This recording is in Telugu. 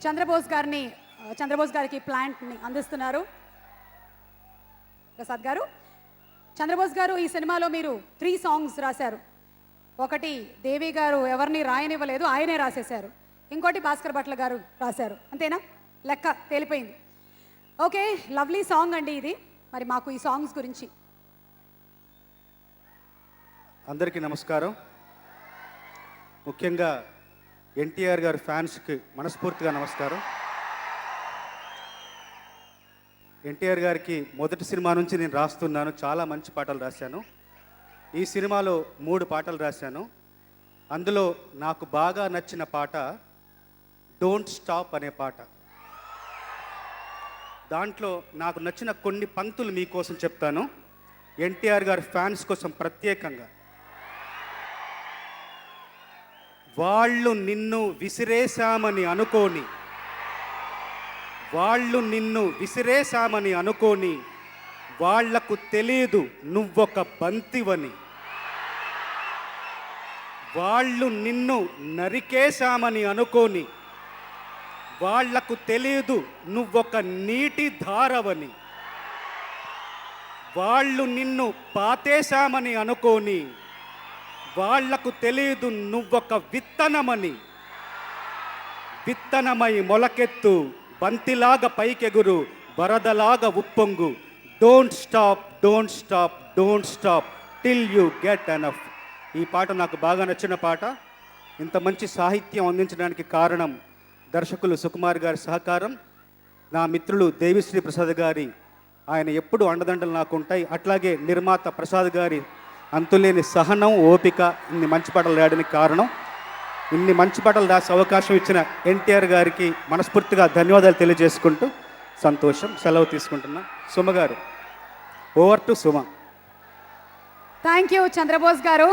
చంద్రబోస్ గారికి ప్లాంట్ని అందిస్తున్నారు ప్రసాద్ గారు. చంద్రబోస్ గారు, ఈ సినిమాలో మీరు 3 సాంగ్స్ రాశారు. ఒకటి దేవి గారు ఎవరిని రాయనివ్వలేదు, ఆయనే రాసేశారు. ఇంకోటి భాస్కర్ భట్ల గారు రాశారు. అంతేనా? లెక్క తేలిపోయింది. ఓకే, లవ్లీ సాంగ్ అండి ఇది. మరి మాకు ఈ సాంగ్స్ గురించి. అందరికీ నమస్కారం. ముఖ్యంగా ఎన్టీఆర్ గారి ఫ్యాన్స్కి మనస్ఫూర్తిగా నమస్కారం. ఎన్టీఆర్ గారికి మొదటి సినిమా నుంచి నేను రాస్తున్నాను, చాలా మంచి పాటలు రాశాను. ఈ సినిమాలో 3 పాటలు రాశాను. అందులో నాకు బాగా నచ్చిన పాట డోంట్ స్టాప్ అనే పాట. దాంట్లో నాకు నచ్చిన కొన్ని పంక్తులు మీకోసం చెప్తాను, ఎన్టీఆర్ గారి ఫ్యాన్స్ కోసం ప్రత్యేకంగా. వాళ్ళు నిన్ను విసిరేశామని అనుకోని, వాళ్ళు నిన్ను విసిరేశామని అనుకోని, వాళ్లకు తెలియదు నువ్వొక బంతివని. వాళ్ళు నిన్ను నరికేశామని అనుకోని, వాళ్లకు తెలియదు నువ్వొక నీటి ధారవని. వాళ్ళు నిన్ను పాతేశామని అనుకోని, వాళ్లకు తెలియదు నువ్వొక విత్తనమని. విత్తనమై మొలకెత్తు, బంతిలాగా పైకెగురు, వరదలాగా ఉప్పొంగు. Don't stop, don't stop, don't stop till you get enough. ఈ పాట నాకు బాగా నచ్చిన పాట. ఇంత మంచి సాహిత్యం అందించడానికి కారణం దర్శకులు సుకుమార్ గారి సహకారం, నా మిత్రులు దేవిశ్రీ ప్రసాద్ గారి, ఆయన ఎప్పుడు అండదండలు నాకు ఉంటాయి. అట్లాగే నిర్మాత ప్రసాద్ గారి అంతులేని సహనం, ఓపిక, ఇన్ని మంచి పాటలు రాయడానికి కారణం. ఇన్ని మంచి పాటలు రాసే అవకాశం ఇచ్చిన ఎన్టీఆర్ గారికి మనస్ఫూర్తిగా ధన్యవాదాలు తెలియజేసుకుంటూ సంతోషం, సెలవు తీసుకుంటున్నా. Suma garu, over to Suma. Thank you Chandrabose గారు.